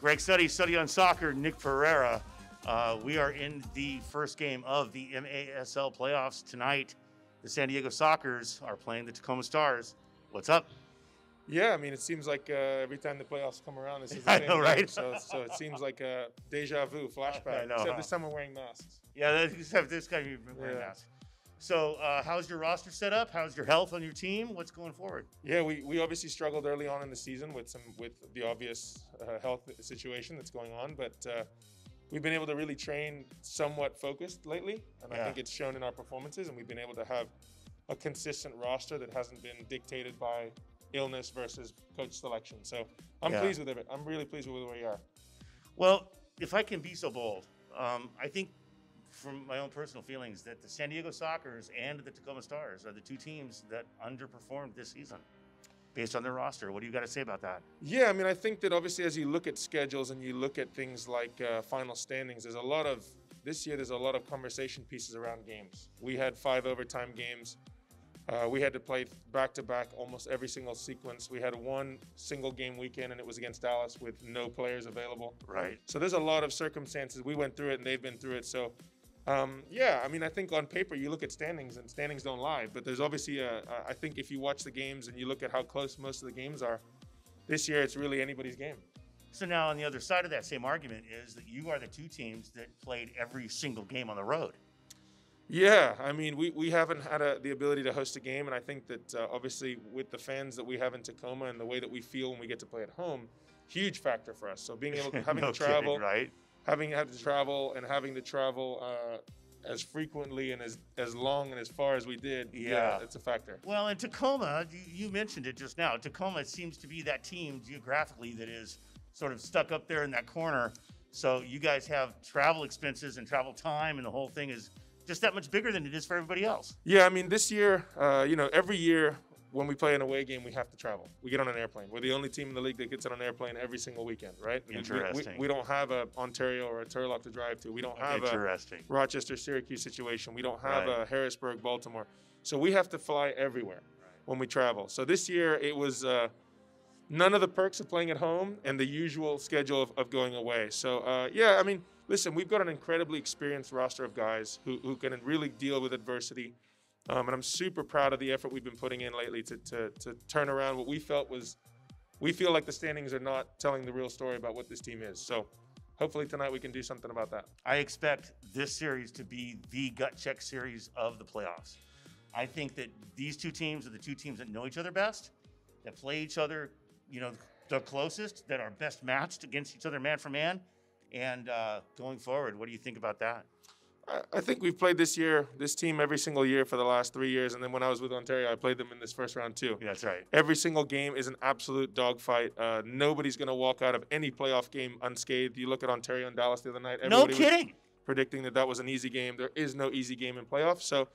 Greg Suttie on soccer, Nick Perera. We are in the first game of the MASL playoffs tonight. The San Diego Sockers are playing the Tacoma Stars. What's up? Yeah, I mean, it seems like every time the playoffs come around, this is the I same know, game. right? So it seems like a deja vu, flashback. I know, Except huh? this time we're wearing masks. Yeah, except this guy wearing masks. So how's your roster set up? How's your health on your team? What's going forward? Yeah, we obviously struggled early on in the season with the obvious health situation that's going on, but we've been able to really train somewhat focused lately, and I think it's shown in our performances, and we've been able to have a consistent roster that hasn't been dictated by illness versus coach selection. So I'm pleased with it. I'm really pleased with where we are. Well, if I can be so bold, I think from my own personal feelings that the San Diego Sockers and the Tacoma Stars are the two teams that underperformed this season based on their roster. What do you got to say about that? Yeah, I mean, I think that obviously as you look at schedules and you look at things like final standings, this year there's a lot of conversation pieces around games. We had 5 overtime games. We had to play back-to-back almost every single sequence. We had one single game weekend, and it was against Dallas with no players available. Right. So there's a lot of circumstances. We went through it, and they've been through it. So, yeah, I mean, I think on paper you look at standings, and standings don't lie. But there's obviously I think if you watch the games and you look at how close most of the games are, this year it's really anybody's game. So now on the other side of that same argument is that you are the two teams that played every single game on the road. Yeah, I mean, we haven't had the ability to host a game, and I think that obviously with the fans that we have in Tacoma and the way that we feel when we get to play at home, huge factor for us. So being able to having to travel, kidding, right? having to travel as frequently and as long and as far as we did, yeah, it's a factor. Well, in Tacoma, you mentioned it just now. Tacoma seems to be that team geographically that is sort of stuck up there in that corner. So you guys have travel expenses and travel time, and the whole thing is just that much bigger than it is for everybody else. Yeah, I mean, this year, every year when we play an away game, we have to travel. We get on an airplane. We're the only team in the league that gets on an airplane every single weekend, right? Interesting. We don't have a Ontario or a Turlock to drive to. We don't have a Rochester, Syracuse situation. We don't have a Harrisburg, Baltimore. So we have to fly everywhere when we travel. So this year it was none of the perks of playing at home and the usual schedule of going away. So, yeah, I mean, listen, we've got an incredibly experienced roster of guys who can really deal with adversity. And I'm super proud of the effort we've been putting in lately to turn around what we felt was, we feel like the standings are not telling the real story about what this team is. So hopefully tonight we can do something about that. I expect this series to be the gut check series of the playoffs. I think that these two teams are the two teams that know each other best, that play each other, the closest, that are best matched against each other man for man. And going forward, what do you think about that? I think we've played this team every single year for the last 3 years. And then when I was with Ontario, I played them in this first round too. Yeah, that's right. Every single game is an absolute dogfight. Nobody's going to walk out of any playoff game unscathed. You look at Ontario and Dallas the other night. No kidding. Predicting that was an easy game. There is no easy game in playoffs. So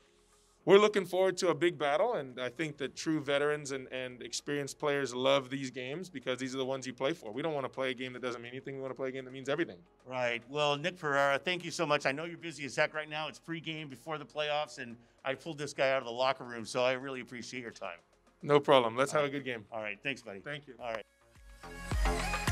we're looking forward to a big battle, and I think that true veterans and experienced players love these games because these are the ones you play for. We don't want to play a game that doesn't mean anything. We want to play a game that means everything. Right. Well, Nick Perera, thank you so much. I know you're busy as heck right now. It's pregame before the playoffs, and I pulled this guy out of the locker room, so I really appreciate your time. No problem. Let's have a good game. All right. Thanks, buddy. Thank you. All right.